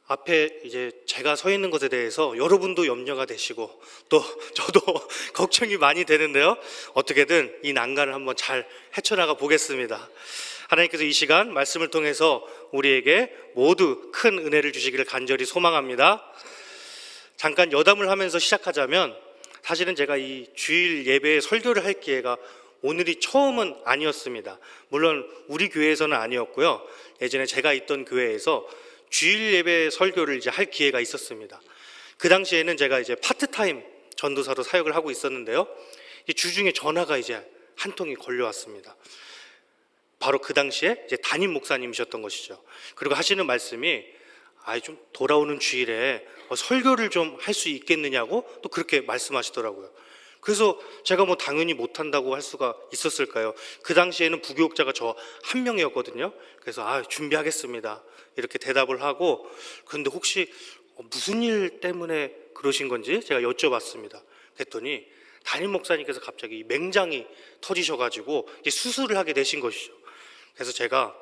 앞에 이제 제가 서 있는 것에 대해서 여러분도 염려가 되시고 또 저도 걱정이 많이 되는데요. 어떻게든 이 난간을 한번 잘 헤쳐나가 보겠습니다. 하나님께서 이 시간 말씀을 통해서 우리에게 모두 큰 은혜를 주시기를 간절히 소망합니다. 잠깐 여담을 하면서 시작하자면, 사실은 제가 이 주일 예배에 설교를 할 기회가 오늘이 처음은 아니었습니다. 물론 우리 교회에서는 아니었고요. 예전에 제가 있던 교회에서 주일 예배 설교를 이제 할 기회가 있었습니다. 그 당시에는 제가 이제 파트타임 전도사로 사역을 하고 있었는데요. 주중에 전화가 이제 한 통이 걸려왔습니다. 바로 그 당시에 이제 담임 목사님이셨던 것이죠. 그리고 하시는 말씀이 좀 돌아오는 주일에 설교를 좀 할 수 있겠느냐고 또 그렇게 말씀하시더라고요. 그래서 제가 뭐 당연히 못한다고 할 수가 있었을까요? 그 당시에는 부교육자가 저 한 명이었거든요. 그래서 준비하겠습니다 이렇게 대답을 하고, 그런데 혹시 무슨 일 때문에 그러신 건지 제가 여쭤봤습니다. 그랬더니 담임 목사님께서 갑자기 맹장이 터지셔가지고 이제 수술을 하게 되신 것이죠. 그래서 제가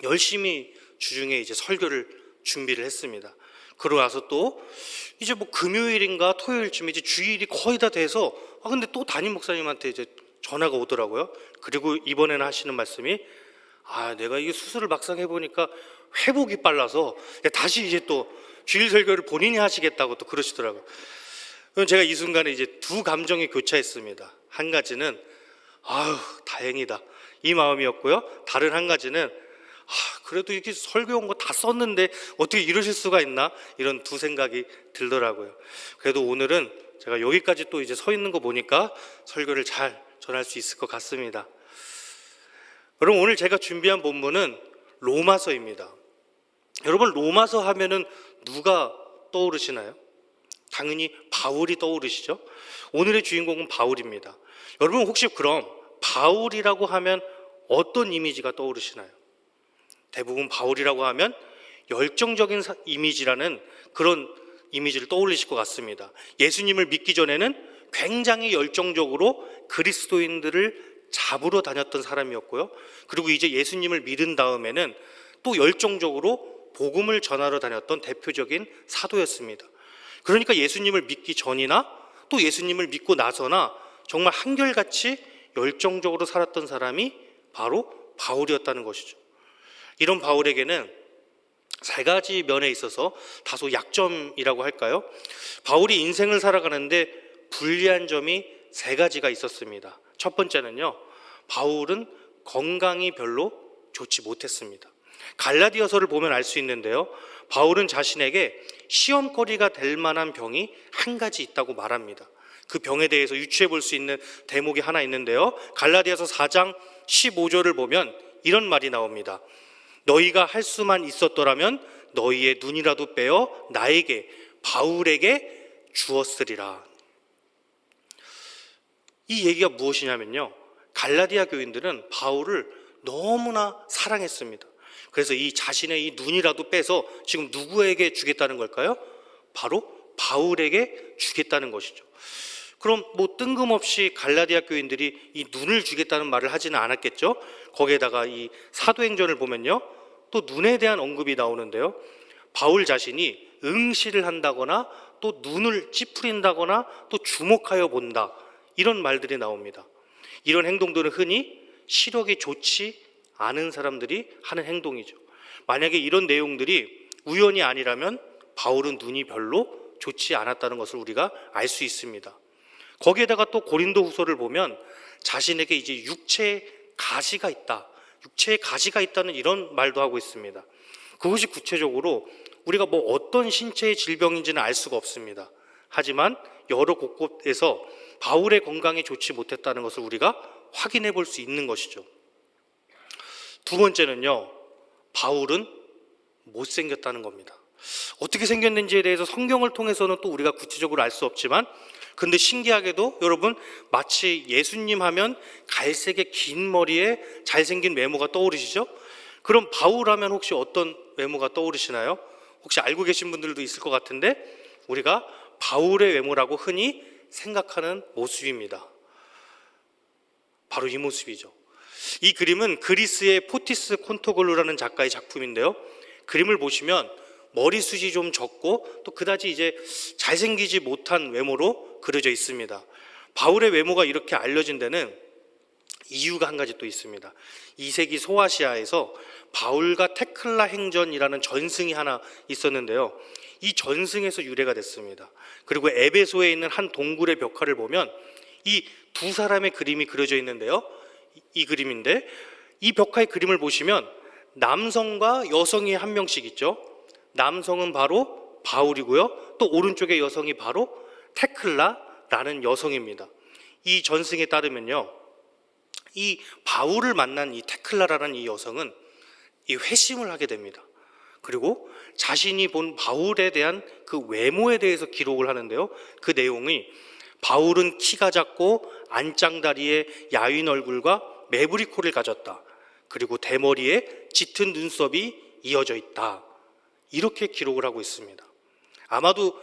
열심히 주중에 이제 설교를 준비를 했습니다. 그러고 나서 또 이제 뭐 금요일인가 토요일쯤에 이제 주일이 거의 다 돼서 근데 또 담임 목사님한테 이제 전화가 오더라고요. 그리고 이번에는 하시는 말씀이 내가 이게 수술을 막상 해보니까 회복이 빨라서 다시 이제 또 주일 설교를 본인이 하시겠다고 또 그러시더라고요. 그럼 제가 이 순간에 이제 두 감정이 교차했습니다. 한 가지는 다행이다 이 마음이었고요. 다른 한 가지는 그래도 이렇게 설교 온 거 다 썼는데 어떻게 이러실 수가 있나, 이런 두 생각이 들더라고요. 그래도 오늘은 제가 여기까지 또 이제 서 있는 거 보니까 설교를 잘 전할 수 있을 것 같습니다. 여러분, 오늘 제가 준비한 본문은 로마서입니다. 여러분, 로마서 하면은 누가 떠오르시나요? 당연히 바울이 떠오르시죠. 오늘의 주인공은 바울입니다. 여러분, 혹시 그럼 바울이라고 하면 어떤 이미지가 떠오르시나요? 대부분 바울이라고 하면 열정적인 이미지라는 그런 이미지를 떠올리실 것 같습니다. 예수님을 믿기 전에는 굉장히 열정적으로 그리스도인들을 잡으러 다녔던 사람이었고요. 그리고 이제 예수님을 믿은 다음에는 또 열정적으로 복음을 전하러 다녔던 대표적인 사도였습니다. 그러니까 예수님을 믿기 전이나 또 예수님을 믿고 나서나 정말 한결같이 열정적으로 살았던 사람이 바로 바울이었다는 것이죠. 이런 바울에게는 세 가지 면에 있어서 다소 약점이라고 할까요? 바울이 인생을 살아가는데 불리한 점이 세 가지가 있었습니다. 첫 번째는요, 바울은 건강이 별로 좋지 못했습니다. 갈라디아서를 보면 알 수 있는데요, 바울은 자신에게 시험거리가 될 만한 병이 한 가지 있다고 말합니다. 그 병에 대해서 유추해 볼 수 있는 대목이 하나 있는데요, 갈라디아서 4장 15절을 보면 이런 말이 나옵니다. 너희가 할 수만 있었더라면 너희의 눈이라도 빼어 나에게, 바울에게 주었으리라. 이 얘기가 무엇이냐면요, 갈라디아 교인들은 바울을 너무나 사랑했습니다. 그래서 이 자신의 이 눈이라도 빼서 지금 누구에게 주겠다는 걸까요? 바로 바울에게 주겠다는 것이죠. 그럼 뭐 뜬금없이 갈라디아 교인들이 이 눈을 주겠다는 말을 하지는 않았겠죠. 거기에다가 이 사도행전을 보면요, 또 눈에 대한 언급이 나오는데요, 바울 자신이 응시를 한다거나 또 눈을 찌푸린다거나 또 주목하여 본다, 이런 말들이 나옵니다. 이런 행동들은 흔히 시력이 좋지 않은 사람들이 하는 행동이죠. 만약에 이런 내용들이 우연이 아니라면 바울은 눈이 별로 좋지 않았다는 것을 우리가 알 수 있습니다. 거기에다가 또 고린도 후서를 보면 자신에게 이제 육체에 가시가 있다, 육체에 가시가 있다는 이런 말도 하고 있습니다. 그것이 구체적으로 우리가 뭐 어떤 신체의 질병인지는 알 수가 없습니다. 하지만 여러 곳곳에서 바울의 건강이 좋지 못했다는 것을 우리가 확인해 볼 수 있는 것이죠. 두 번째는요, 바울은 못생겼다는 겁니다. 어떻게 생겼는지에 대해서 성경을 통해서는 또 우리가 구체적으로 알 수 없지만, 근데 신기하게도 여러분, 마치 예수님 하면 갈색의 긴 머리에 잘생긴 외모가 떠오르시죠? 그럼 바울 하면 혹시 어떤 외모가 떠오르시나요? 혹시 알고 계신 분들도 있을 것 같은데, 우리가 바울의 외모라고 흔히 생각하는 모습입니다. 바로 이 모습이죠. 이 그림은 그리스의 포티스 콘토글루라는 작가의 작품인데요, 그림을 보시면 머리숱이 좀 적고 또 그다지 이제 잘생기지 못한 외모로 그려져 있습니다. 바울의 외모가 이렇게 알려진 데는 이유가 한 가지 또 있습니다. 2세기 소아시아에서 바울과 테클라 행전이라는 전승이 하나 있었는데요. 이 전승에서 유래가 됐습니다. 그리고 에베소에 있는 한 동굴의 벽화를 보면 이 두 사람의 그림이 그려져 있는데요. 이 그림인데 이 벽화의 그림을 보시면 남성과 여성이 한 명씩 있죠. 남성은 바로 바울이고요. 또 오른쪽의 여성이 바로 테클라라는 여성입니다. 이 전승에 따르면요, 이 바울을 만난 이 테클라라는 이 여성은 이 회심을 하게 됩니다. 그리고 자신이 본 바울에 대한 그 외모에 대해서 기록을 하는데요. 그 내용이 바울은 키가 작고 안짱다리에 야윈 얼굴과 매부리 코를 가졌다. 그리고 대머리에 짙은 눈썹이 이어져 있다. 이렇게 기록을 하고 있습니다. 아마도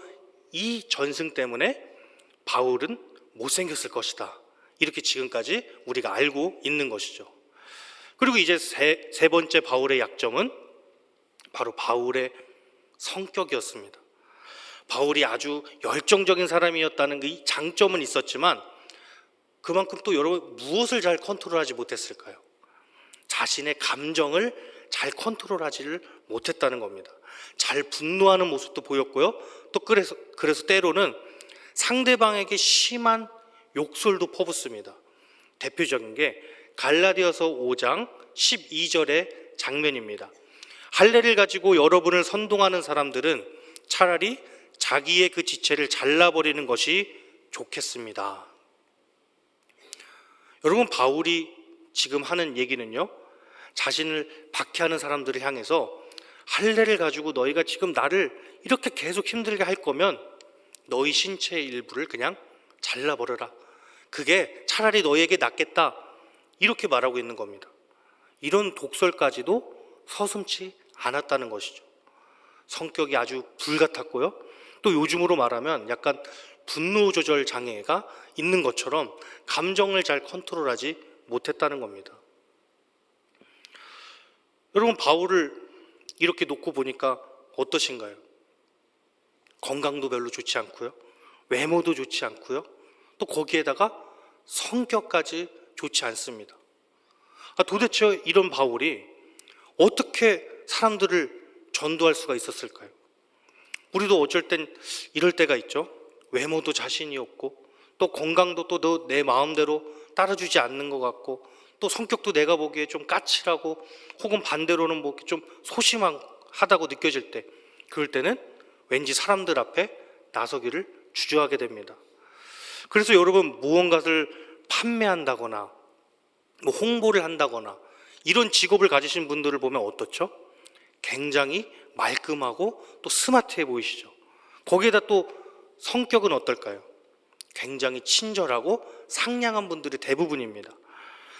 이 전승 때문에 바울은 못생겼을 것이다. 이렇게 지금까지 우리가 알고 있는 것이죠. 그리고 이제 세 번째 바울의 약점은 바로 바울의 성격이었습니다. 바울이 아주 열정적인 사람이었다는 그 장점은 있었지만 그만큼 또 여러분 무엇을 잘 컨트롤하지 못했을까요? 자신의 감정을 잘 컨트롤하지를 못했다는 겁니다. 잘 분노하는 모습도 보였고요. 또 그래서 때로는 상대방에게 심한 욕설도 퍼붓습니다. 대표적인 게 갈라디아서 5장 12절의 장면입니다. 할례를 가지고 여러분을 선동하는 사람들은 차라리 자기의 그 지체를 잘라버리는 것이 좋겠습니다. 여러분, 바울이 지금 하는 얘기는요, 자신을 박해하는 사람들을 향해서 할례를 가지고 너희가 지금 나를 이렇게 계속 힘들게 할 거면 너희 신체의 일부를 그냥 잘라버려라. 그게 차라리 너희에게 낫겠다. 이렇게 말하고 있는 겁니다. 이런 독설까지도 서슴지 않았다는 것이죠. 성격이 아주 불같았고요. 또 요즘으로 말하면 약간 분노 조절 장애가 있는 것처럼 감정을 잘 컨트롤하지 못했다는 겁니다. 여러분, 바울을 이렇게 놓고 보니까 어떠신가요? 건강도 별로 좋지 않고요. 외모도 좋지 않고요. 또 거기에다가 성격까지 좋지 않습니다. 도대체 이런 바울이 어떻게 사람들을 전도할 수가 있었을까요? 우리도 어쩔 땐 이럴 때가 있죠. 외모도 자신이 없고 또 건강도 또 내 마음대로 따라주지 않는 것 같고 또 성격도 내가 보기에 좀 까칠하고 혹은 반대로는 뭐 좀 소심하다고 느껴질 때, 그럴 때는 왠지 사람들 앞에 나서기를 주저하게 됩니다. 그래서 여러분, 무언가를 판매한다거나 뭐 홍보를 한다거나 이런 직업을 가지신 분들을 보면 어떻죠? 굉장히 말끔하고 또 스마트해 보이시죠. 거기에다 또 성격은 어떨까요? 굉장히 친절하고 상냥한 분들이 대부분입니다.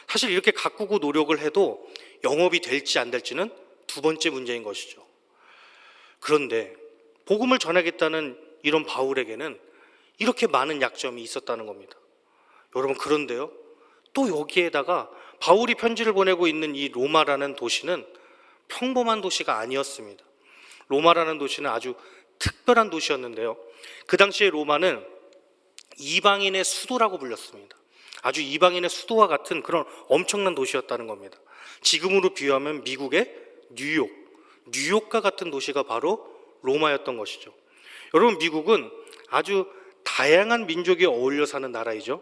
사실 이렇게 가꾸고 노력을 해도 영업이 될지 안 될지는 두 번째 문제인 것이죠. 그런데 복음을 전하겠다는 이런 바울에게는 이렇게 많은 약점이 있었다는 겁니다. 여러분, 그런데요, 또 여기에다가 바울이 편지를 보내고 있는 이 로마라는 도시는 평범한 도시가 아니었습니다. 로마라는 도시는 아주 특별한 도시였는데요, 그 당시에 로마는 이방인의 수도라고 불렸습니다. 아주 이방인의 수도와 같은 그런 엄청난 도시였다는 겁니다. 지금으로 비유하면 미국의 뉴욕과 같은 도시가 바로 로마였던 것이죠. 여러분, 미국은 아주 다양한 민족이 어울려 사는 나라이죠.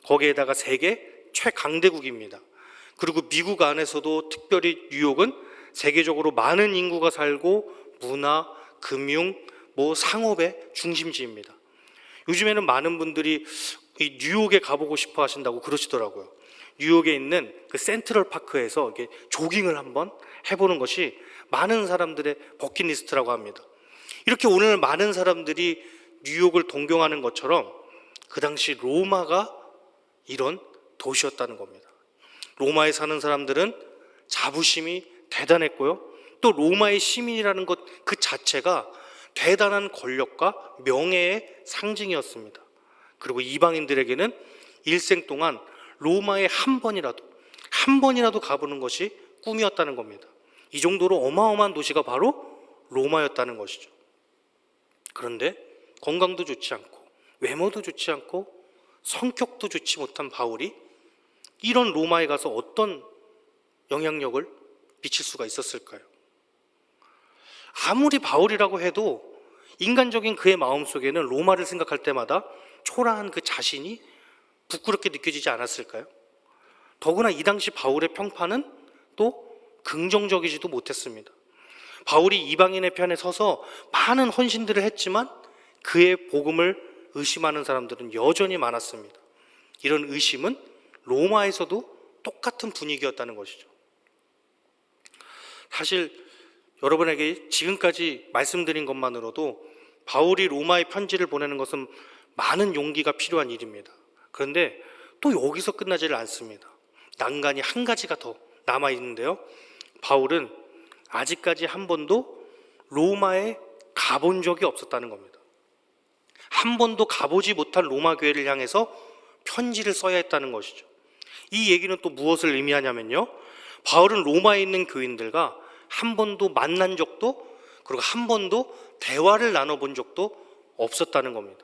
거기에다가 세계 최강대국입니다. 그리고 미국 안에서도 특별히 뉴욕은 세계적으로 많은 인구가 살고 문화, 금융, 상업의 중심지입니다. 요즘에는 많은 분들이 이 뉴욕에 가보고 싶어 하신다고 그러시더라고요. 뉴욕에 있는 그 센트럴 파크에서 이렇게 조깅을 한번 해보는 것이 많은 사람들의 버킷리스트라고 합니다. 이렇게 오늘 많은 사람들이 뉴욕을 동경하는 것처럼 그 당시 로마가 이런 도시였다는 겁니다. 로마에 사는 사람들은 자부심이 대단했고요, 또 로마의 시민이라는 것 그 자체가 대단한 권력과 명예의 상징이었습니다. 그리고 이방인들에게는 일생 동안 로마에 한 번이라도 가보는 것이 꿈이었다는 겁니다. 이 정도로 어마어마한 도시가 바로 로마였다는 것이죠. 그런데 건강도 좋지 않고 외모도 좋지 않고 성격도 좋지 못한 바울이 이런 로마에 가서 어떤 영향력을 미칠 수가 있었을까요? 아무리 바울이라고 해도 인간적인 그의 마음속에는 로마를 생각할 때마다 초라한 그 자신이 부끄럽게 느껴지지 않았을까요? 더구나 이 당시 바울의 평판은 또 긍정적이지도 못했습니다. 바울이 이방인의 편에 서서 많은 헌신들을 했지만 그의 복음을 의심하는 사람들은 여전히 많았습니다. 이런 의심은 로마에서도 똑같은 분위기였다는 것이죠. 사실 여러분에게 지금까지 말씀드린 것만으로도 바울이 로마에 편지를 보내는 것은 많은 용기가 필요한 일입니다. 그런데 또 여기서 끝나지를 않습니다. 난간이 한 가지가 더 남아 있는데요. 바울은 아직까지 한 번도 로마에 가본 적이 없었다는 겁니다. 한 번도 가보지 못한 로마 교회를 향해서 편지를 써야 했다는 것이죠. 이 얘기는 또 무엇을 의미하냐면요, 바울은 로마에 있는 교인들과 한 번도 만난 적도, 그리고 한 번도 대화를 나눠본 적도 없었다는 겁니다.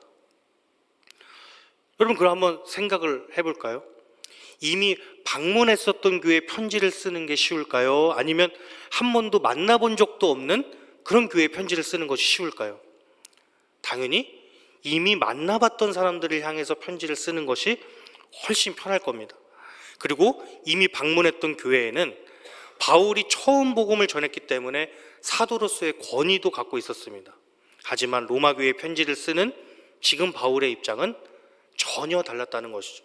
여러분, 그럼 한번 생각을 해볼까요? 이미 방문했었던 교회에 편지를 쓰는 게 쉬울까요? 아니면 한 번도 만나본 적도 없는 그런 교회에 편지를 쓰는 것이 쉬울까요? 당연히 이미 만나봤던 사람들을 향해서 편지를 쓰는 것이 훨씬 편할 겁니다. 그리고 이미 방문했던 교회에는 바울이 처음 복음을 전했기 때문에 사도로서의 권위도 갖고 있었습니다. 하지만 로마 교회에 편지를 쓰는 지금 바울의 입장은 전혀 달랐다는 것이죠.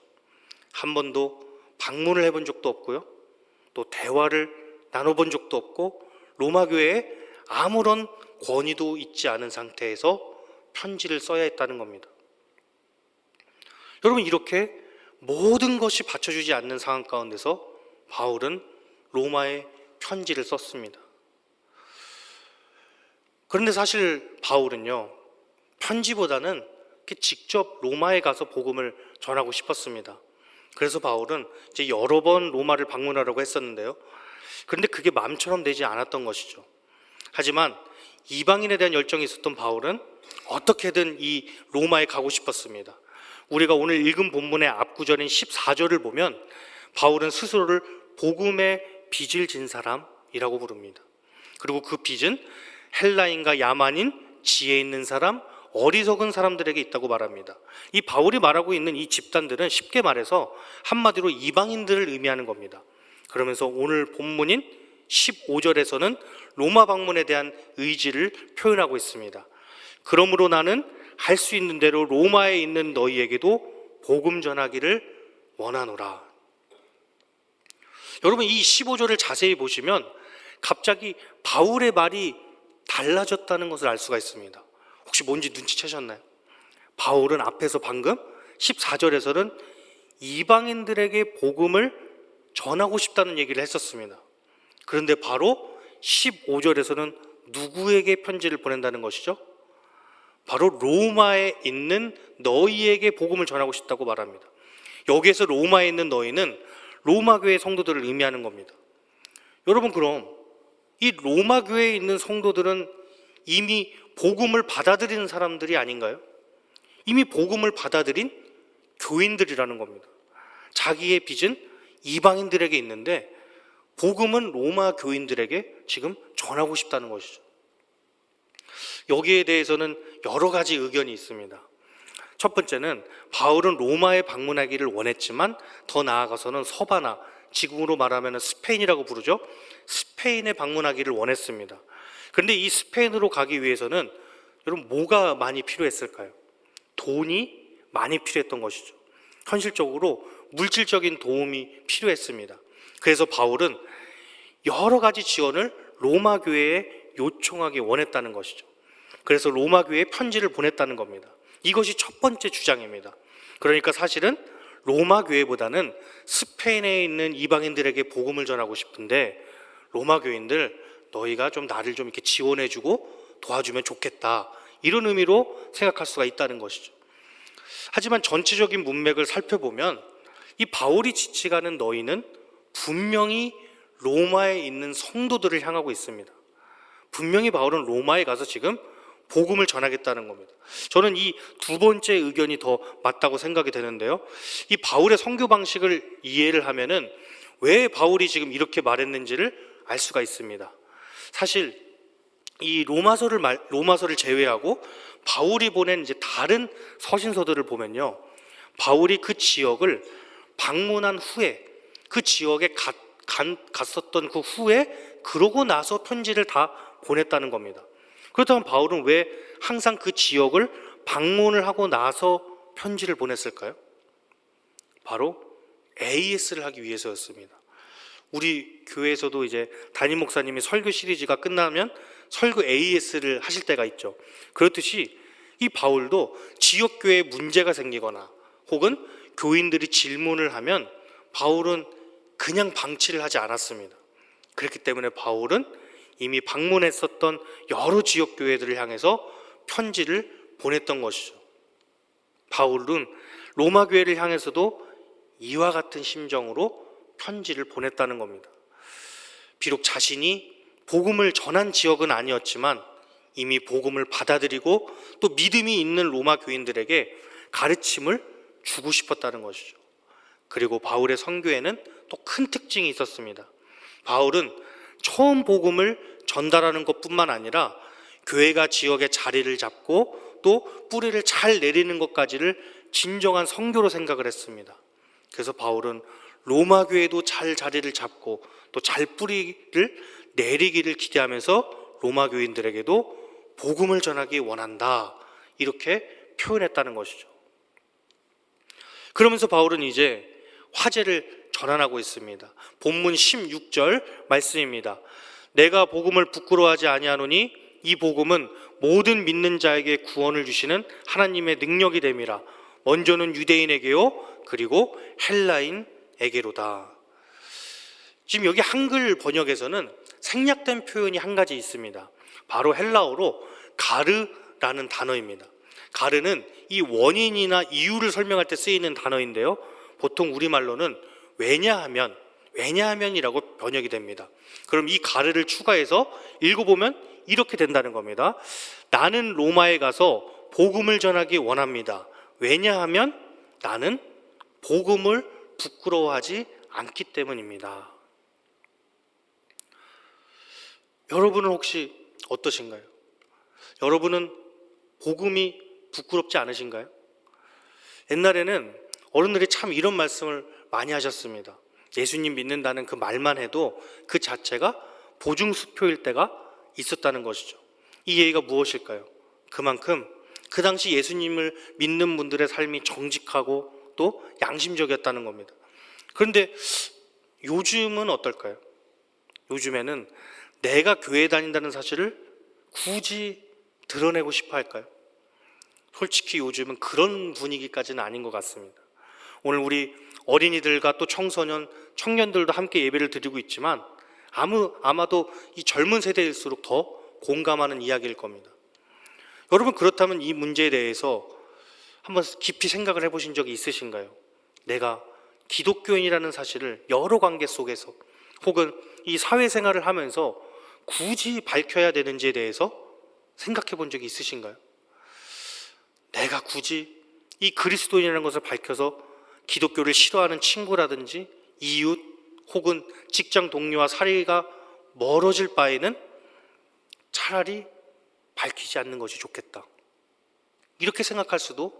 한 번도 방문을 해본 적도 없고요, 또 대화를 나눠본 적도 없고 로마 교회에 아무런 권위도 있지 않은 상태에서 편지를 써야 했다는 겁니다. 여러분, 이렇게 모든 것이 받쳐주지 않는 상황 가운데서 바울은 로마에 편지를 썼습니다. 그런데 사실 바울은요, 편지보다는 직접 로마에 가서 복음을 전하고 싶었습니다. 그래서 바울은 이제 여러 번 로마를 방문하려고 했었는데요, 그런데 그게 마음처럼 되지 않았던 것이죠. 하지만 이방인에 대한 열정이 있었던 바울은 어떻게든 이 로마에 가고 싶었습니다. 우리가 오늘 읽은 본문의 앞구절인 14절을 보면 바울은 스스로를 복음의 빚을 진 사람이라고 부릅니다. 그리고 그 빚은 헬라인과 야만인, 지혜 있는 사람, 어리석은 사람들에게 있다고 말합니다. 이 바울이 말하고 있는 이 집단들은 쉽게 말해서 한마디로 이방인들을 의미하는 겁니다. 그러면서 오늘 본문인 15절에서는 로마 방문에 대한 의지를 표현하고 있습니다. 그러므로 나는 할 수 있는 대로 로마에 있는 너희에게도 복음 전하기를 원하노라. 여러분, 이 15절을 자세히 보시면 갑자기 바울의 말이 달라졌다는 것을 알 수가 있습니다. 혹시 뭔지 눈치채셨나요? 바울은 앞에서 방금 14절에서는 이방인들에게 복음을 전하고 싶다는 얘기를 했었습니다. 그런데 바로 15절에서는 누구에게 편지를 보낸다는 것이죠? 바로 로마에 있는 너희에게 복음을 전하고 싶다고 말합니다. 여기에서 로마에 있는 너희는 로마 교회 성도들을 의미하는 겁니다. 여러분, 그럼 이 로마 교회에 있는 성도들은 이미 복음을 받아들이는 사람들이 아닌가요? 이미 복음을 받아들인 교인들이라는 겁니다. 자기의 빚은 이방인들에게 있는데 복음은 로마 교인들에게 지금 전하고 싶다는 것이죠. 여기에 대해서는 여러 가지 의견이 있습니다. 첫 번째는 바울은 로마에 방문하기를 원했지만 더 나아가서는 서바나, 지금으로 말하면 스페인이라고 부르죠. 스페인에 방문하기를 원했습니다. 그런데 이 스페인으로 가기 위해서는 여러분 뭐가 많이 필요했을까요? 돈이 많이 필요했던 것이죠. 현실적으로 물질적인 도움이 필요했습니다. 그래서 바울은 여러 가지 지원을 로마 교회에 요청하기 원했다는 것이죠. 그래서 로마 교회에 편지를 보냈다는 겁니다. 이것이 첫 번째 주장입니다. 그러니까 사실은 로마 교회보다는 스페인에 있는 이방인들에게 복음을 전하고 싶은데 로마 교인들, 너희가 좀 나를 좀 이렇게 지원해주고 도와주면 좋겠다, 이런 의미로 생각할 수가 있다는 것이죠. 하지만 전체적인 문맥을 살펴보면 이 바울이 지칭하는 너희는 분명히 로마에 있는 성도들을 향하고 있습니다. 분명히 바울은 로마에 가서 지금 복음을 전하겠다는 겁니다. 저는 이 두 번째 의견이 더 맞다고 생각이 되는데요. 이 바울의 선교 방식을 이해를 하면은 왜 바울이 지금 이렇게 말했는지를 알 수가 있습니다. 사실 이 로마서를 제외하고 바울이 보낸 이제 다른 서신서들을 보면요, 바울이 그 지역을 방문한 후에, 그 지역에 갔었던 그 후에, 그러고 나서 편지를 다 보냈다는 겁니다. 그렇다면 바울은 왜 항상 그 지역을 방문을 하고 나서 편지를 보냈을까요? 바로 AS를 하기 위해서였습니다. 우리 교회에서도 이제 담임 목사님이 설교 시리즈가 끝나면 설교 AS를 하실 때가 있죠. 그렇듯이 이 바울도 지역교회에 문제가 생기거나 혹은 교인들이 질문을 하면 바울은 그냥 방치를 하지 않았습니다. 그렇기 때문에 바울은 이미 방문했었던 여러 지역교회들을 향해서 편지를 보냈던 것이죠. 바울은 로마 교회를 향해서도 이와 같은 심정으로 편지를 보냈다는 겁니다. 비록 자신이 복음을 전한 지역은 아니었지만 이미 복음을 받아들이고 또 믿음이 있는 로마 교인들에게 가르침을 주고 싶었다는 것이죠. 그리고 바울의 선교에는 또 큰 특징이 있었습니다. 바울은 처음 복음을 전달하는 것뿐만 아니라 교회가 지역에 자리를 잡고 또 뿌리를 잘 내리는 것까지를 진정한 선교로 생각을 했습니다. 그래서 바울은 로마 교회도 잘 자리를 잡고 또 잘 뿌리를 내리기를 기대하면서 로마 교인들에게도 복음을 전하기 원한다, 이렇게 표현했다는 것이죠. 그러면서 바울은 이제 화제를 전환하고 있습니다. 본문 16절 말씀입니다. 내가 복음을 부끄러워하지 아니하노니 이 복음은 모든 믿는 자에게 구원을 주시는 하나님의 능력이 됨이라. 먼저는 유대인에게요 그리고 헬라인에게로다. 지금 여기 한글 번역에서는 생략된 표현이 한 가지 있습니다. 바로 헬라어로 가르라는 단어입니다. 가르는 이 원인이나 이유를 설명할 때 쓰이는 단어인데요, 보통 우리말로는 왜냐하면이라고 번역이 됩니다. 그럼 이 가르를 추가해서 읽어보면 이렇게 된다는 겁니다. 나는 로마에 가서 복음을 전하기 원합니다. 왜냐하면 나는 복음을 부끄러워하지 않기 때문입니다. 여러분은 혹시 어떠신가요? 여러분은 복음이 부끄럽지 않으신가요? 옛날에는 어른들이 참 이런 말씀을 많이 하셨습니다. 예수님 믿는다는 그 말만 해도 그 자체가 보증수표일 때가 있었다는 것이죠. 이 얘기가 무엇일까요? 그만큼 그 당시 예수님을 믿는 분들의 삶이 정직하고 또 양심적이었다는 겁니다. 그런데 요즘은 어떨까요? 요즘에는 내가 교회 다닌다는 사실을 굳이 드러내고 싶어 할까요? 솔직히 요즘은 그런 분위기까지는 아닌 것 같습니다. 오늘 우리 어린이들과 또 청소년, 청년들도 함께 예배를 드리고 있지만 아마도 이 젊은 세대일수록 더 공감하는 이야기일 겁니다. 여러분, 그렇다면 이 문제에 대해서 한번 깊이 생각을 해보신 적이 있으신가요? 내가 기독교인이라는 사실을 여러 관계 속에서 혹은 이 사회생활을 하면서 굳이 밝혀야 되는지에 대해서 생각해 본 적이 있으신가요? 내가 굳이 이 그리스도인이라는 것을 밝혀서 기독교를 싫어하는 친구라든지 이웃 혹은 직장 동료와 사이가 멀어질 바에는 차라리 밝히지 않는 것이 좋겠다, 이렇게 생각할 수도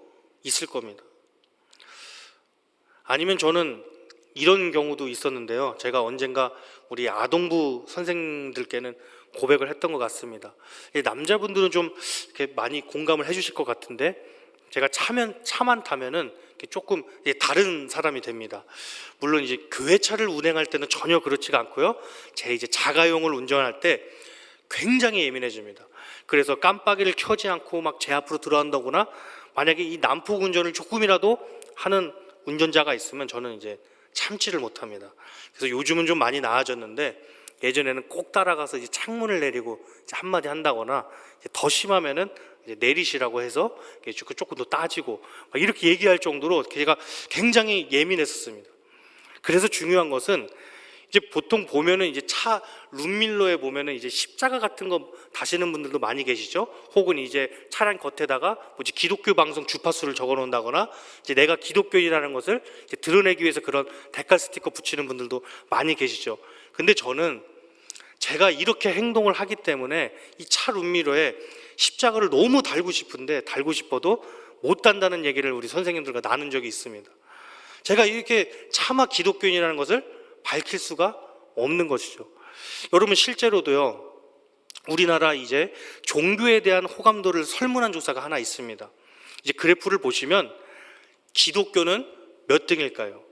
있을 겁니다. 아니면 저는 이런 경우도 있었는데요, 제가 언젠가 우리 아동부 선생님들께는 고백을 했던 것 같습니다. 남자분들은 좀 이렇게 많이 공감을 해주실 것 같은데, 제가 차만 타면은 조금 다른 사람이 됩니다. 물론 이제 교회차를 운행할 때는 전혀 그렇지가 않고요, 제 이제 자가용을 운전할 때 굉장히 예민해집니다. 그래서 깜빡이를 켜지 않고 막 제 앞으로 들어간다거나, 만약에 이 난폭 운전을 조금이라도 하는 운전자가 있으면 저는 이제 참지를 못합니다. 그래서 요즘은 좀 많이 나아졌는데, 예전에는 꼭 따라가서 이제 창문을 내리고 이제 한마디 한다거나, 이제 더 심하면은 이제 내리시라고 해서 조금 더 따지고 막 이렇게 얘기할 정도로 제가 굉장히 예민했었습니다. 그래서 중요한 것은 이제 보통 보면은 이제 차 룸밀러에 보면은 이제 십자가 같은 거 다시는 분들도 많이 계시죠. 혹은 이제 차량 겉에다가 뭐지 기독교 방송 주파수를 적어 놓는다거나 이제 내가 기독교인이라는 것을 이제 드러내기 위해서 그런 데칼 스티커 붙이는 분들도 많이 계시죠. 근데 저는 제가 이렇게 행동을 하기 때문에 이 차 룸미러에 십자가를 너무 달고 싶은데 달고 싶어도 못 단다는 얘기를 우리 선생님들과 나눈 적이 있습니다. 제가 이렇게 차마 기독교인이라는 것을 밝힐 수가 없는 것이죠. 여러분 실제로도요, 우리나라 이제 종교에 대한 호감도를 설문한 조사가 하나 있습니다. 이제 그래프를 보시면 기독교는 몇 등일까요?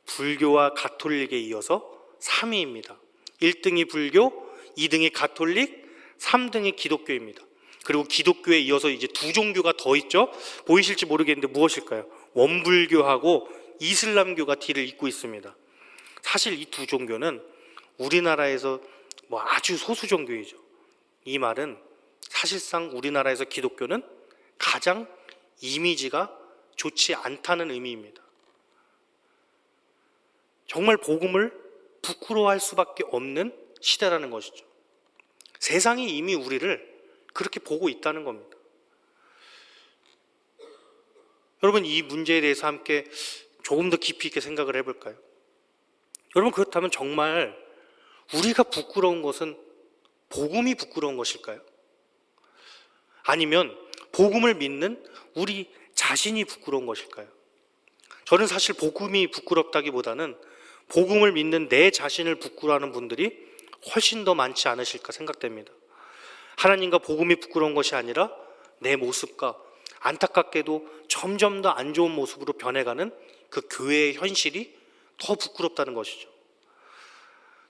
불교와 가톨릭에 이어서 3위입니다. 1등이 불교, 2등이 가톨릭, 3등이 기독교입니다. 그리고 기독교에 이어서 이제 두 종교가 더 있죠. 보이실지 모르겠는데 무엇일까요? 원불교하고 이슬람교가 뒤를 잇고 있습니다. 사실 이 두 종교는 우리나라에서 뭐 아주 소수 종교이죠. 이 말은 사실상 우리나라에서 기독교는 가장 이미지가 좋지 않다는 의미입니다. 정말 복음을 부끄러워할 수밖에 없는 시대라는 것이죠. 세상이 이미 우리를 그렇게 보고 있다는 겁니다. 여러분 이 문제에 대해서 함께 조금 더 깊이 있게 생각을 해볼까요? 여러분 그렇다면 정말 우리가 부끄러운 것은 복음이 부끄러운 것일까요? 아니면 복음을 믿는 우리 자신이 부끄러운 것일까요? 저는 사실 복음이 부끄럽다기보다는 복음을 믿는 내 자신을 부끄러워하는 분들이 훨씬 더 많지 않으실까 생각됩니다. 하나님과 복음이 부끄러운 것이 아니라 내 모습과 안타깝게도 점점 더 안 좋은 모습으로 변해가는 그 교회의 현실이 더 부끄럽다는 것이죠.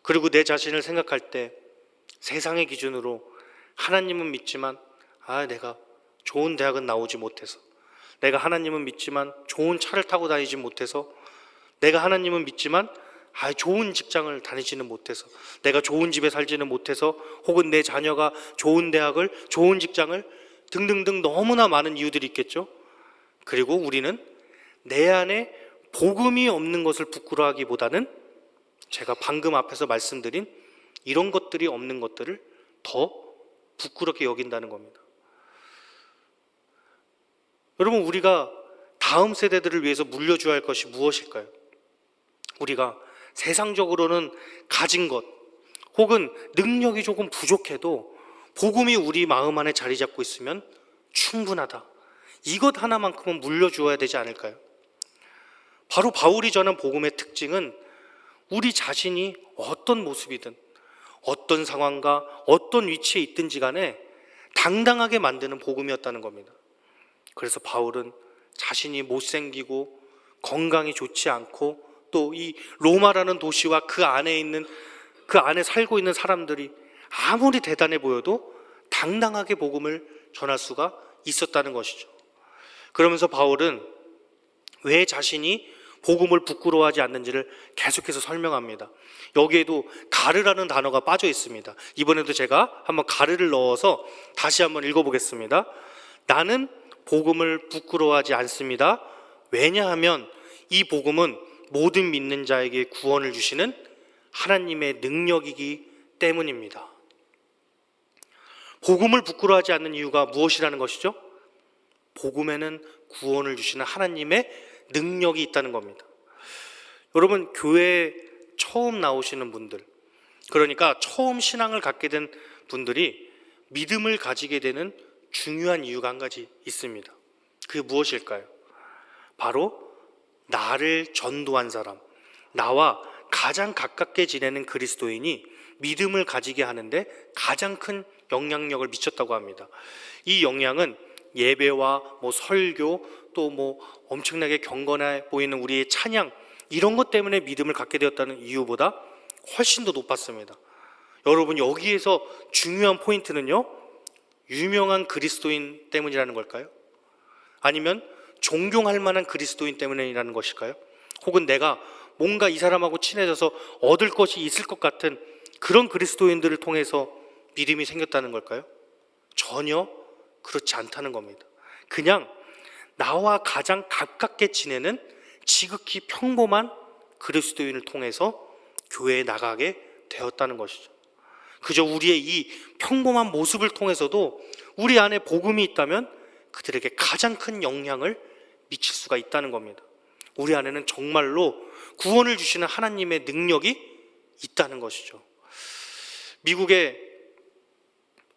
그리고 내 자신을 생각할 때 세상의 기준으로 하나님은 믿지만 내가 좋은 대학은 나오지 못해서, 내가 하나님은 믿지만 좋은 차를 타고 다니지 못해서, 내가 하나님은 믿지만 좋은 직장을 다니지는 못해서, 내가 좋은 집에 살지는 못해서, 혹은 내 자녀가 좋은 대학을, 좋은 직장을 등등등 너무나 많은 이유들이 있겠죠. 그리고 우리는 내 안에 복음이 없는 것을 부끄러워하기보다는 제가 방금 앞에서 말씀드린 이런 것들이 없는 것들을 더 부끄럽게 여긴다는 겁니다. 여러분 우리가 다음 세대들을 위해서 물려줘야 할 것이 무엇일까요? 우리가 세상적으로는 가진 것 혹은 능력이 조금 부족해도 복음이 우리 마음 안에 자리 잡고 있으면 충분하다. 이것 하나만큼은 물려주어야 되지 않을까요? 바로 바울이 전한 복음의 특징은 우리 자신이 어떤 모습이든 어떤 상황과 어떤 위치에 있든지 간에 당당하게 만드는 복음이었다는 겁니다. 그래서 바울은 자신이 못생기고 건강이 좋지 않고 또 이 로마라는 도시와 그 안에 살고 있는 사람들이 아무리 대단해 보여도 당당하게 복음을 전할 수가 있었다는 것이죠. 그러면서 바울은 왜 자신이 복음을 부끄러워하지 않는지를 계속해서 설명합니다. 여기에도 가르라는 단어가 빠져 있습니다. 이번에도 제가 한번 가르를 넣어서 다시 한번 읽어보겠습니다. 나는 복음을 부끄러워하지 않습니다. 왜냐하면 이 복음은 모든 믿는 자에게 구원을 주시는 하나님의 능력이기 때문입니다. 복음을 부끄러워하지 않는 이유가 무엇이라는 것이죠? 복음에는 구원을 주시는 하나님의 능력이 있다는 겁니다. 여러분 교회에 처음 나오시는 분들, 그러니까 처음 신앙을 갖게 된 분들이 믿음을 가지게 되는 중요한 이유가 한 가지 있습니다. 그게 무엇일까요? 바로 나를 전도한 사람, 나와 가장 가깝게 지내는 그리스도인이 믿음을 가지게 하는데 가장 큰 영향력을 미쳤다고 합니다. 이 영향은 예배와 설교 또 엄청나게 경건해 보이는 우리의 찬양 이런 것 때문에 믿음을 갖게 되었다는 이유보다 훨씬 더 높았습니다. 여러분 여기에서 중요한 포인트는요, 유명한 그리스도인 때문이라는 걸까요? 아니면 존경할 만한 그리스도인 때문이라는 것일까요? 혹은 내가 뭔가 이 사람하고 친해져서 얻을 것이 있을 것 같은 그런 그리스도인들을 통해서 믿음이 생겼다는 걸까요? 전혀 그렇지 않다는 겁니다. 그냥 나와 가장 가깝게 지내는 지극히 평범한 그리스도인을 통해서 교회에 나가게 되었다는 것이죠. 그저 우리의 이 평범한 모습을 통해서도 우리 안에 복음이 있다면 그들에게 가장 큰 영향을 미칠 수가 있다는 겁니다. 우리 안에는 정말로 구원을 주시는 하나님의 능력이 있다는 것이죠. 미국의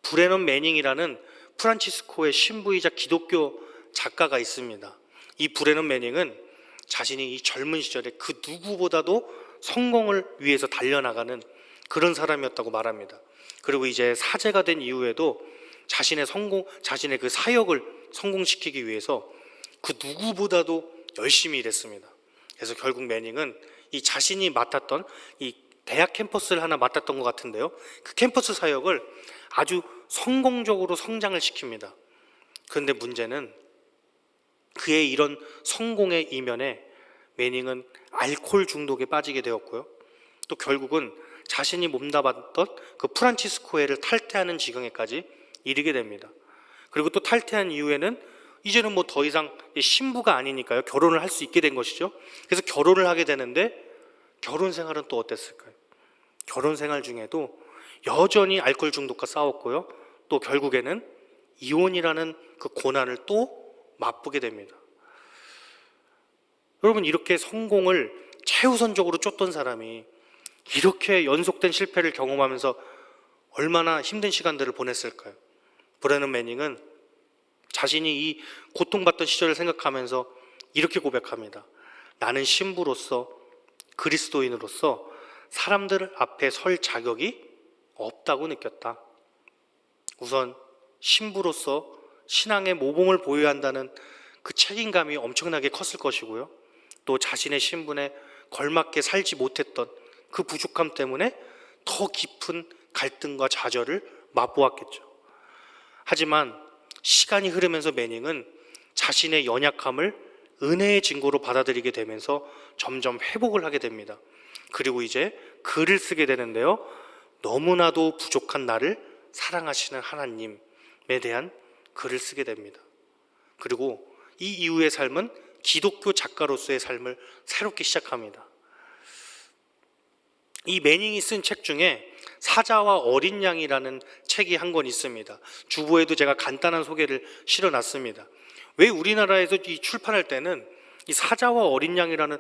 브레넌 매닝이라는 프란치스코의 신부이자 기독교 작가가 있습니다. 이 브레넌 매닝은 자신이 이 젊은 시절에 그 누구보다도 성공을 위해서 달려나가는 그런 사람이었다고 말합니다. 그리고 이제 사제가 된 이후에도 자신의 그 사역을 성공시키기 위해서 그 누구보다도 열심히 일했습니다. 그래서 결국 매닝은 이 자신이 맡았던 이 대학 캠퍼스를 하나 맡았던 것 같은데요, 그 캠퍼스 사역을 아주 성공적으로 성장을 시킵니다. 그런데 문제는 그의 이런 성공의 이면에 매닝은 알코올 중독에 빠지게 되었고요, 또 결국은 자신이 몸담았던 그 프란치스코회를 탈퇴하는 지경에까지 이르게 됩니다. 그리고 또 탈퇴한 이후에는 이제는 뭐 더 이상 신부가 아니니까요, 결혼을 할 수 있게 된 것이죠. 그래서 결혼을 하게 되는데 결혼 생활은 또 어땠을까요? 결혼 생활 중에도 여전히 알코올 중독과 싸웠고요, 또 결국에는 이혼이라는 그 고난을 또 맛보게 됩니다. 여러분, 이렇게 성공을 최우선적으로 쫓던 사람이 이렇게 연속된 실패를 경험하면서 얼마나 힘든 시간들을 보냈을까요? 브레넌 매닝은 자신이 이 고통받던 시절을 생각하면서 이렇게 고백합니다. 나는 신부로서, 그리스도인으로서 사람들 앞에 설 자격이 없다고 느꼈다. 우선 신부로서 신앙의 모범을 보여야 한다는 그 책임감이 엄청나게 컸을 것이고요, 또 자신의 신분에 걸맞게 살지 못했던 그 부족함 때문에 더 깊은 갈등과 좌절을 맛보았겠죠. 하지만 시간이 흐르면서 매닝은 자신의 연약함을 은혜의 증거로 받아들이게 되면서 점점 회복을 하게 됩니다. 그리고 이제 글을 쓰게 되는데요, 너무나도 부족한 나를 사랑하시는 하나님에 대한 글을 쓰게 됩니다. 그리고 이 이후의 삶은 기독교 작가로서의 삶을 새롭게 시작합니다. 이 매닝이 쓴 책 중에 사자와 어린 양이라는 책이 한 권 있습니다. 주보에도 제가 간단한 소개를 실어놨습니다. 왜 우리나라에서 이 출판할 때는 이 사자와 어린 양이라는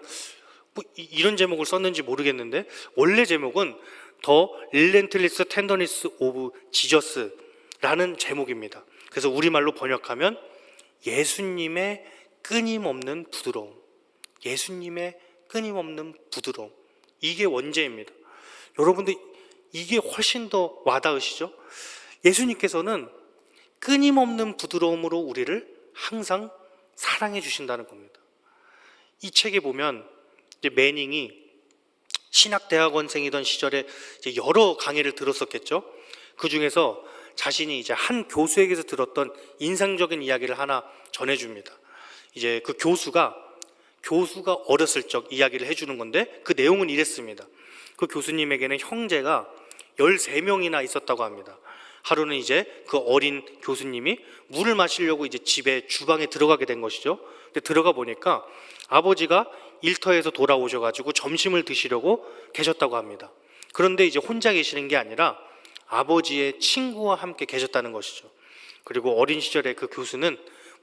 이런 제목을 썼는지 모르겠는데, 원래 제목은 더 릴렌틀리스 텐더니스 오브 지저스라는 제목입니다. 그래서 우리말로 번역하면 예수님의 끊임없는 부드러움, 예수님의 끊임없는 부드러움, 이게 원제입니다. 여러분들, 이게 훨씬 더 와닿으시죠? 예수님께서는 끊임없는 부드러움으로 우리를 항상 사랑해 주신다는 겁니다. 이 책에 보면 이제 매닝이 신학대학원생이던 시절에 이제 여러 강의를 들었었겠죠. 그 중에서 자신이 이제 한 교수에게서 들었던 인상적인 이야기를 하나 전해줍니다. 이제 그 교수가 어렸을 적 이야기를 해주는 건데, 그 내용은 이랬습니다. 그 교수님에게는 형제가 13명이나 있었다고 합니다. 하루는 이제 그 어린 교수님이 물을 마시려고 이제 집에 주방에 들어가게 된 것이죠. 근데 들어가 보니까 아버지가 일터에서 돌아오셔가지고 점심을 드시려고 계셨다고 합니다. 그런데 이제 혼자 계시는 게 아니라 아버지의 친구와 함께 계셨다는 것이죠. 그리고 어린 시절에 그 교수는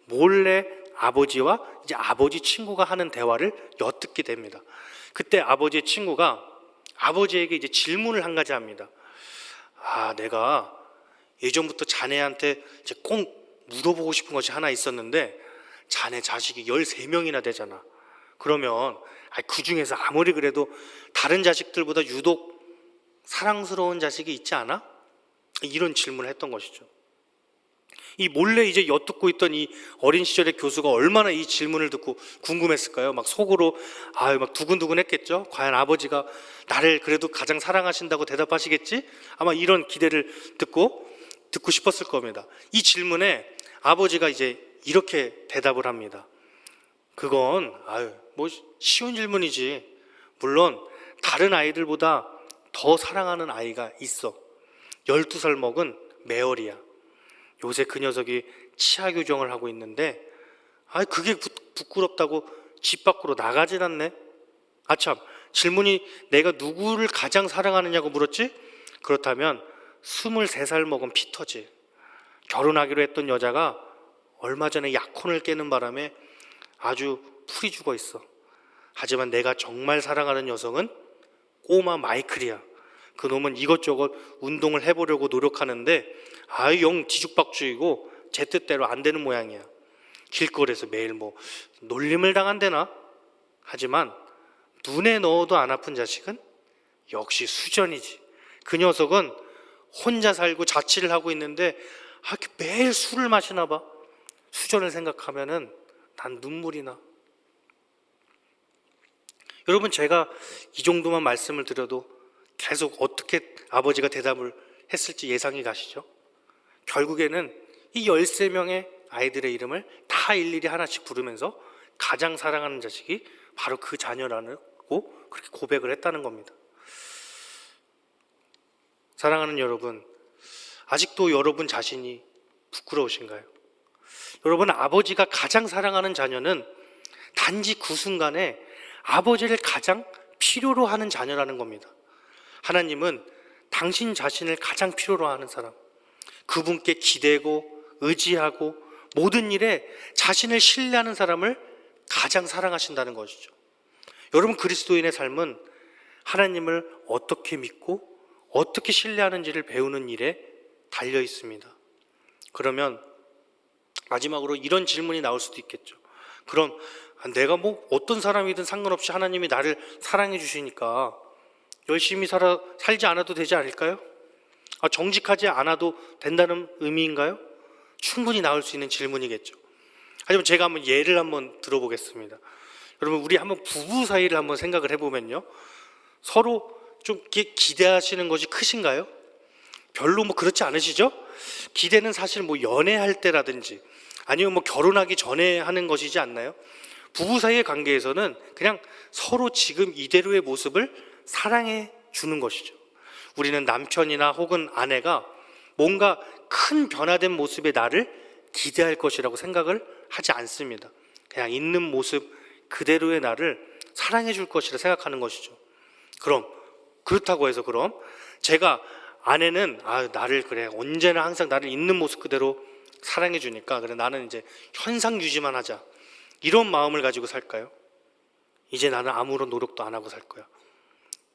몰래 아버지와 이제 아버지 친구가 하는 대화를 엿듣게 됩니다. 그때 아버지의 친구가 아버지에게 이제 질문을 한 가지 합니다. 내가 예전부터 자네한테 이제 꼭 물어보고 싶은 것이 하나 있었는데, 자네 자식이 13명이나 되잖아. 그러면 그 중에서 아무리 그래도 다른 자식들보다 유독 사랑스러운 자식이 있지 않아? 이런 질문을 했던 것이죠. 이 몰래 이제 엿듣고 있던 이 어린 시절의 교수가 얼마나 이 질문을 듣고 궁금했을까요? 막 속으로 막 두근두근 했겠죠. 과연 아버지가 나를 그래도 가장 사랑하신다고 대답하시겠지? 아마 이런 기대를 듣고 싶었을 겁니다. 이 질문에 아버지가 이제 이렇게 대답을 합니다. 그건 뭐 쉬운 질문이지. 물론 다른 아이들보다 더 사랑하는 아이가 있어. 12살 먹은 메어리야. 요새 그 녀석이 치아 교정을 하고 있는데 그게 부끄럽다고 집 밖으로 나가질 않네. 참, 질문이 내가 누구를 가장 사랑하느냐고 물었지? 그렇다면 23살 먹은 피터지. 결혼하기로 했던 여자가 얼마 전에 약혼을 깨는 바람에 아주 풀이 죽어 있어. 하지만 내가 정말 사랑하는 여성은 꼬마 마이클이야. 그놈은 이것저것 운동을 해보려고 노력하는데 영 뒤죽박죽이고 제 뜻대로 안 되는 모양이야. 길거리에서 매일 놀림을 당한대나? 하지만 눈에 넣어도 안 아픈 자식은 역시 수전이지. 그 녀석은 혼자 살고 자취를 하고 있는데 매일 술을 마시나 봐. 수전을 생각하면은 난 눈물이 나. 여러분, 제가 이 정도만 말씀을 드려도 계속 어떻게 아버지가 대답을 했을지 예상이 가시죠? 결국에는 이 13명의 아이들의 이름을 다 일일이 하나씩 부르면서 가장 사랑하는 자식이 바로 그 자녀라고 그렇게 고백을 했다는 겁니다. 사랑하는 여러분, 아직도 여러분 자신이 부끄러우신가요? 여러분, 아버지가 가장 사랑하는 자녀는 단지 그 순간에 아버지를 가장 필요로 하는 자녀라는 겁니다. 하나님은 당신 자신을 가장 필요로 하는 사람, 그분께 기대고 의지하고 모든 일에 자신을 신뢰하는 사람을 가장 사랑하신다는 것이죠. 여러분, 그리스도인의 삶은 하나님을 어떻게 믿고 어떻게 신뢰하는지를 배우는 일에 달려 있습니다. 그러면 마지막으로 이런 질문이 나올 수도 있겠죠. 그럼 내가 어떤 사람이든 상관없이 하나님이 나를 사랑해 주시니까 열심히 살지 않아도 되지 않을까요? 정직하지 않아도 된다는 의미인가요? 충분히 나올 수 있는 질문이겠죠. 하지만 제가 한번 예를 한번 들어보겠습니다. 여러분, 우리 한번 부부 사이를 한번 생각을 해보면요, 서로 좀 기대하시는 것이 크신가요? 별로 그렇지 않으시죠? 기대는 사실 연애할 때라든지 아니면 결혼하기 전에 하는 것이지 않나요? 부부 사이의 관계에서는 그냥 서로 지금 이대로의 모습을 사랑해 주는 것이죠. 우리는 남편이나 혹은 아내가 뭔가 큰 변화된 모습의 나를 기대할 것이라고 생각을 하지 않습니다. 그냥 있는 모습 그대로의 나를 사랑해 줄 것이라 생각하는 것이죠. 그렇다고 해서 제가 아내는 나를 언제나 항상 나를 있는 모습 그대로 사랑해 주니까 나는 이제 현상 유지만 하자, 이런 마음을 가지고 살까요? 이제 나는 아무런 노력도 안 하고 살 거야.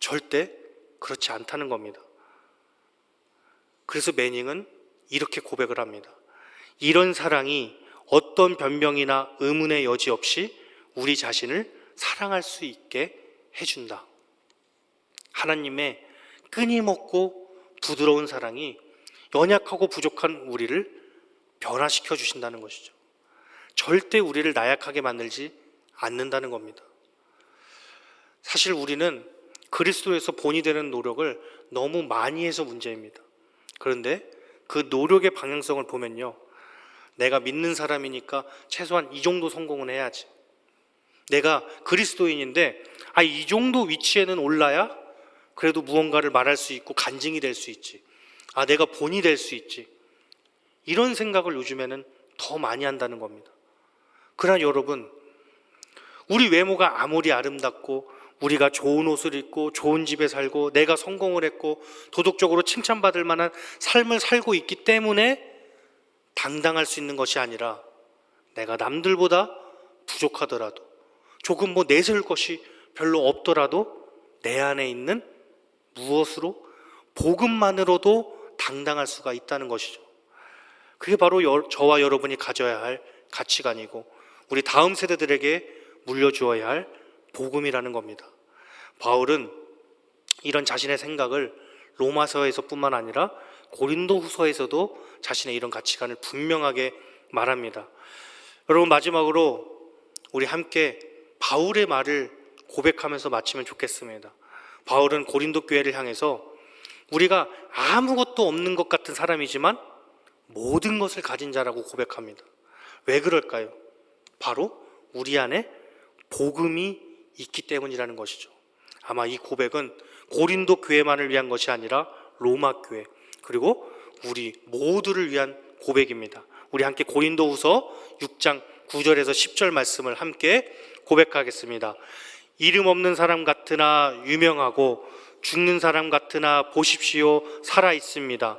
절대 그렇지 않다는 겁니다. 그래서 매닝은 이렇게 고백을 합니다. 이런 사랑이 어떤 변명이나 의문의 여지 없이 우리 자신을 사랑할 수 있게 해준다. 하나님의 끊임없고 부드러운 사랑이 연약하고 부족한 우리를 변화시켜 주신다는 것이죠. 절대 우리를 나약하게 만들지 않는다는 겁니다. 사실 우리는 그리스도에서 본이 되는 노력을 너무 많이 해서 문제입니다. 그런데 그 노력의 방향성을 보면요, 내가 믿는 사람이니까 최소한 이 정도 성공은 해야지, 내가 그리스도인인데 이 정도 위치에는 올라야 그래도 무언가를 말할 수 있고 간증이 될 수 있지, 내가 본이 될 수 있지, 이런 생각을 요즘에는 더 많이 한다는 겁니다. 그러나 여러분, 우리 외모가 아무리 아름답고 우리가 좋은 옷을 입고 좋은 집에 살고 내가 성공을 했고 도덕적으로 칭찬받을 만한 삶을 살고 있기 때문에 당당할 수 있는 것이 아니라, 내가 남들보다 부족하더라도 조금 내세울 것이 별로 없더라도 내 안에 있는 무엇으로, 복음만으로도 당당할 수가 있다는 것이죠. 그게 바로 저와 여러분이 가져야 할 가치관이고 우리 다음 세대들에게 물려주어야 할 복음이라는 겁니다. 바울은 이런 자신의 생각을 로마서에서뿐만 아니라 고린도후서에서도 자신의 이런 가치관을 분명하게 말합니다. 여러분, 마지막으로 우리 함께 바울의 말을 고백하면서 마치면 좋겠습니다. 바울은 고린도 교회를 향해서 우리가 아무것도 없는 것 같은 사람이지만 모든 것을 가진 자라고 고백합니다. 왜 그럴까요? 바로 우리 안에 복음이 있기 때문이라는 것이죠. 아마 이 고백은 고린도 교회만을 위한 것이 아니라 로마 교회, 그리고 우리 모두를 위한 고백입니다. 우리 함께 고린도후서 6장 9절에서 10절 말씀을 함께 고백하겠습니다. 이름 없는 사람 같으나 유명하고 죽는 사람 같으나 보십시오 살아 있습니다.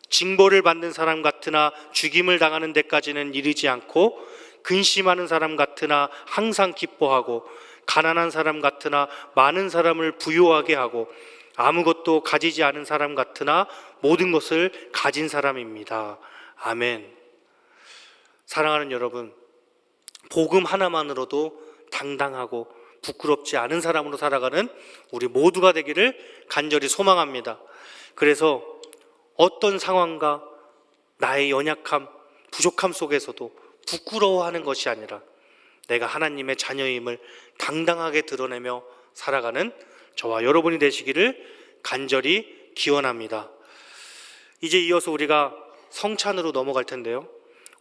징벌을 받는 사람 같으나 죽임을 당하는 데까지는 이르지 않고 근심하는 사람 같으나 항상 기뻐하고 가난한 사람 같으나 많은 사람을 부유하게 하고 아무것도 가지지 않은 사람 같으나 모든 것을 가진 사람입니다. 아멘. 사랑하는 여러분, 복음 하나만으로도 당당하고 부끄럽지 않은 사람으로 살아가는 우리 모두가 되기를 간절히 소망합니다. 그래서 어떤 상황과 나의 연약함, 부족함 속에서도 부끄러워하는 것이 아니라 내가 하나님의 자녀임을 당당하게 드러내며 살아가는 저와 여러분이 되시기를 간절히 기원합니다. 이제 이어서 우리가 성찬으로 넘어갈 텐데요.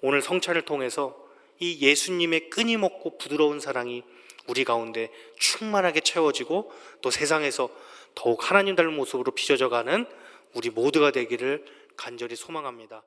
오늘 성찬을 통해서 이 예수님의 끊임없고 부드러운 사랑이 우리 가운데 충만하게 채워지고 또 세상에서 더욱 하나님 닮은 모습으로 빚어져가는 우리 모두가 되기를 간절히 소망합니다.